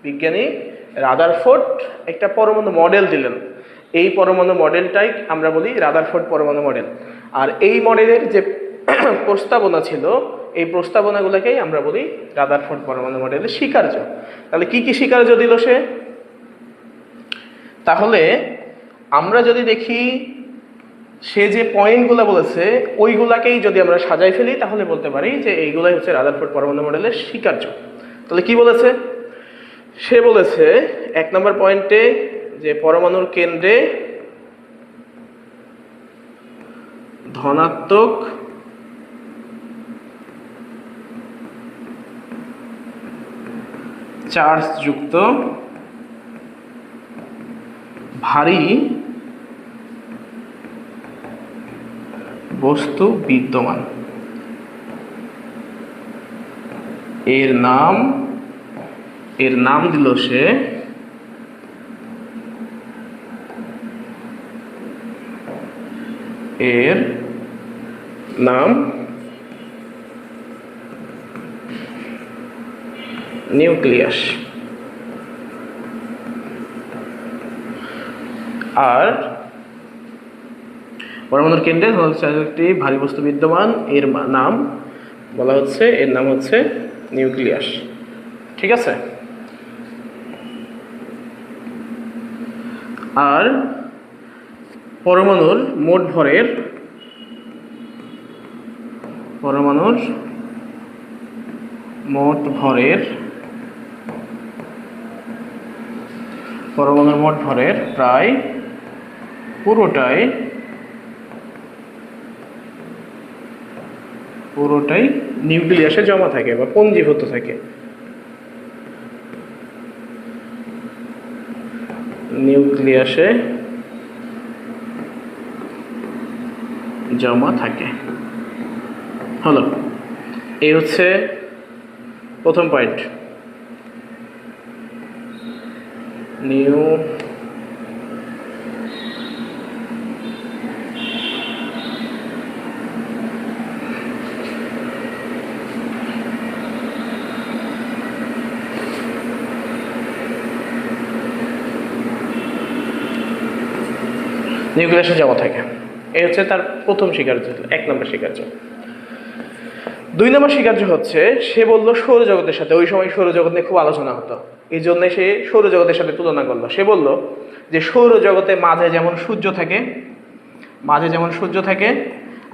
বিজ্ঞানী রাদারফোর্ড একটা পরমাণু মডেল দিলেন। এই পরমাণু মডেলটাই আমরা বলি রাদারফোর্ড পরমাণু মডেল। আর এই মডেলের যে প্রস্তাবনা ছিল, এই প্রস্তাবনাগুলোকেই আমরা বলি রাদারফোর্ড পরমাণু মডেলের স্বীকার্য। তাহলে কি কি স্বীকার্য দিল সে? তাহলে আমরা যদি দেখি সে যে পয়েন্টগুলো বলেছে ওইগুলাকেই যদি আমরা সাজাই ফেলি তাহলে বলতে পারি যে এইগুলাই হচ্ছে রাদারফোর্ড পরমাণু মডেলের স্বীকার্য। তাহলে কি বলেছে? সে বলেছে 1 নম্বর পয়েন্টে যে পরমাণুর কেন্দ্রে ধনাত্মক চার্জযুক্ত ভারী বস্তু বিদ্যমান। এর নাম দিল সে নিউক্লিয়াস। আর পরমাণুর কেন্দ্রে একটি ভারী বস্তু বিদ্যমান, এর নাম হচ্ছে নিউক্লিয়াস। ঠিক আছে? আর পরমাণুর মোট ভরের প্রায় পুরোটাই নিউক্লিয়াসে জমা থাকে বা পঞ্জীভূত থাকে। নিউক্লিয়াসে জমা থাকে। হলো, এই হচ্ছে প্রথম পয়েন্ট। নিউক্লিয়াসে জমা থাকে, এই হচ্ছে তার প্রথম স্বীকার্য, 1 নম্বর স্বীকার্য। 2 নম্বর স্বীকার্য হচ্ছে সে বলল সৌরজগতের সাথে, ওই সময় সৌরজগৎ নিয়ে খুব আলোচনা হতো, এই জন্য সে সৌরজগতের সাথে তুলনা করলো। সে বলল যে সৌরজগতে মাঝে যেমন সূর্য থাকে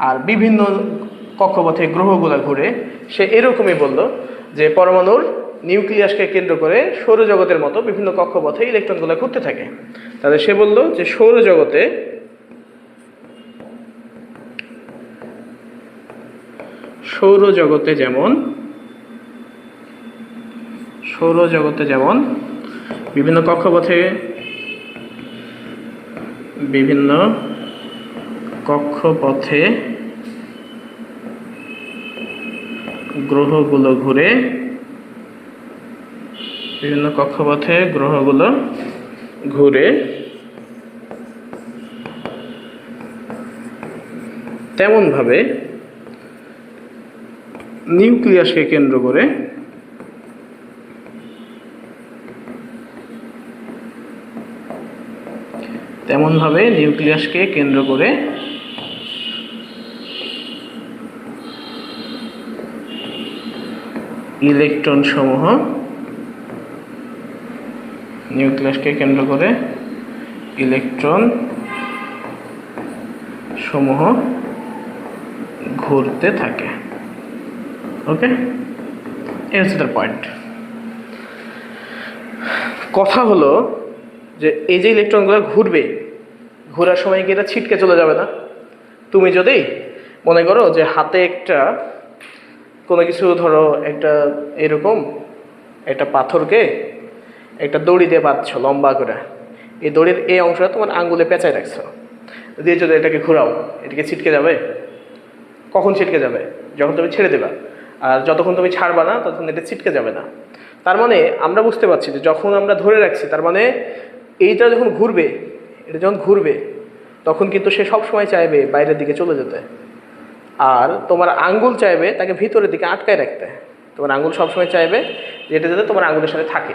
আর বিভিন্ন কক্ষপথে গ্রহগুলো ঘুরে, সে এরকমই বলল যে পরমাণুর নিউক্লিয়াসকে কেন্দ্র করে সৌরজগতের মতো বিভিন্ন কক্ষপথে ইলেকট্রনগুলো ঘুরতে থাকে। তাহলে সে বলল যে সৌরজগতে যেমন বিভিন্ন কক্ষপথে গ্রহগুলো ঘুরে, তেমনভাবে নিউক্লিয়াসকে কেন্দ্র করে ইলেকট্রন সমূহ ঘুরতে থাকে। ওকে, এই হচ্ছে তার পয়েন্ট। কথা হলো যে এই যে ইলেকট্রনগুলো ঘোরার সময় কি এটা ছিটকে চলে যাবে না? তুমি যদি মনে করো যে হাতে কোনো কিছু ধরো, এরকম একটা পাথরকে একটা দড়ি দিয়ে বাঁধছো লম্বা করে, এই দড়ির এই অংশটা তোমার আঙ্গুলে পেঁচায় রাখছো, দিয়ে যদি এটাকে ঘোরাও, এটাকে ছিটকে যাবে? কখন ছিটকে যাবে? যখন তুমি ছেড়ে দেবা। আর যতক্ষণ তুমি ছাড়বা না ততক্ষণ এটা ছিটকে যাবে না। তার মানে আমরা বুঝতে পারছি যে যখন আমরা ধরে রাখছি, তার মানে এটা যখন ঘুরবে তখন কিন্তু সে সবসময় চাইবে বাইরের দিকে চলে যেতে, আর তোমার আঙ্গুল চাইবে তাকে ভিতরের দিকে আটকায় রাখতে। তোমার আঙ্গুল সবসময় চাইবে যে এটা যাতে তোমার আঙ্গুলের সাথে থাকে।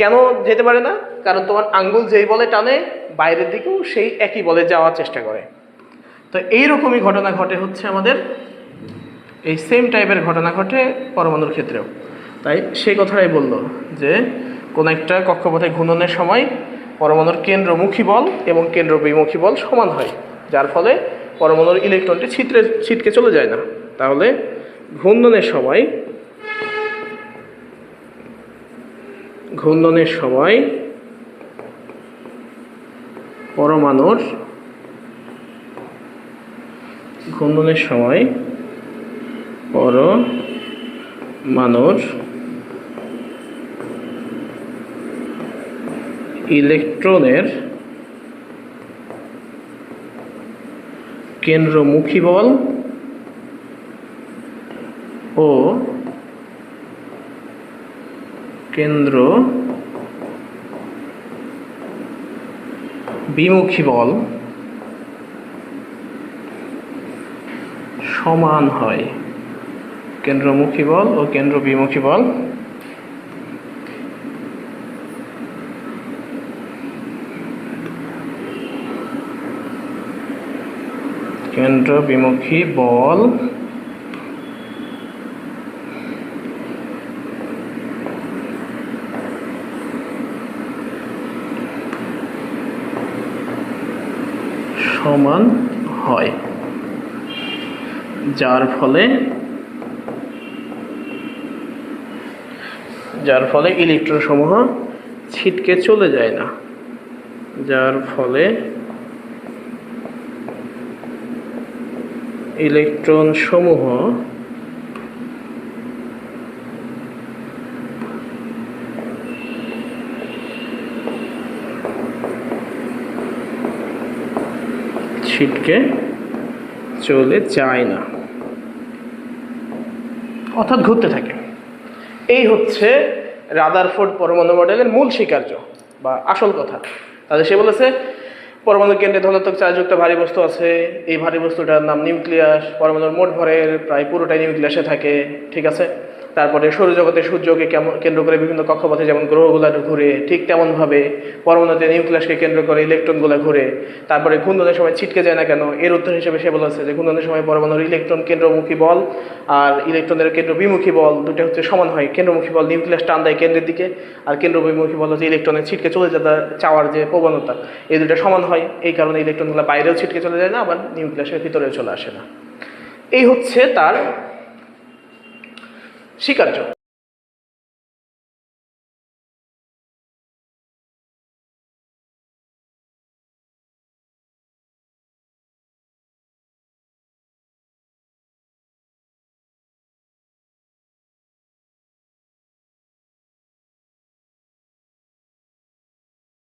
কেন যেতে পারে না? কারণ তোমার আঙ্গুল যেই বলে টানে বাইরের দিকেও সেই একই বলে যাওয়ার চেষ্টা করে। তো এইরকমই ঘটনা ঘটে হচ্ছে আমাদের, এই সেম টাইপের ঘটনা ঘটে পরমাণুর ক্ষেত্রেও। তাই সেই কথাটাই বলল যে কোনো একটা কক্ষপথে ঘূর্ণনের সময় পরমাণুর কেন্দ্রমুখী বল এবং কেন্দ্র বিমুখী বল সমান হয়, যার ফলে পরমাণুর ইলেকট্রনটি ছিটকে চলে যায় না। তাহলে ঘূর্ণনের সময় পরমাণুর ইলেকট্রনের কেন্দ্রমুখী বল ও কেন্দ্র বিমুখী বল সমান হয়। কেন্দ্রমুখী বল ও কেন্দ্র বিমুখী বল সমান হয়, যার ফলে ইলেকট্রন সমূহ ছিটকে চলে যায় না। ইলেকট্রন সমূহ ছিটকে চলে যায় না, অর্থাৎ ঘুরতে থাকে। এই হচ্ছে রাদারফোর্ড পরমাণু মডেলের মূল স্বীকার্য বা আসল কথা। তাহলে সে বলেছে পরমাণু কেন্দ্রে ধনাত্মক চার্জযুক্ত ভারী বস্তু আছে, এই ভারী বস্তুটার নাম নিউক্লিয়াস, পরমাণুর মোট ভরের প্রায় পুরোটাই নিউক্লিয়াসে থাকে, ঠিক আছে। তারপরে সৌরজগতে সূর্যকে কেন্দ্র করে বিভিন্ন কক্ষপথে যেমন গ্রহগুলো ঘুরে, ঠিক তেমনভাবে পরমাণুতে নিউক্লিয়াসকে কেন্দ্র করে ইলেকট্রনগুলো ঘুরে। তারপরে ঘূর্ণনের সময় ছিটকে যায় না কেন, এর উত্তর হিসেবে সে বলেছে যে ঘূর্ণনের সময় পরমাণুর ইলেকট্রন কেন্দ্রমুখী বল আর ইলেকট্রনের কেন্দ্র বিমুখী বল দুটো হচ্ছে সমান হয়। কেন্দ্রমুখী বল নিউক্লিয়াস টান দেয় কেন্দ্রের দিকে, আর কেন্দ্র বিমুখী বল হচ্ছে ইলেকট্রনের ছিটকে চলে চাওয়ার যে প্রবণতা, এই দুটো সমান হয়। এই কারণে ইলেকট্রনগুলো বাইরেও ছিটকে চলে যায় না, আবার নিউক্লিয়াসের ভিতরেও চলে আসে না। এই হচ্ছে তার স্বীকার্য।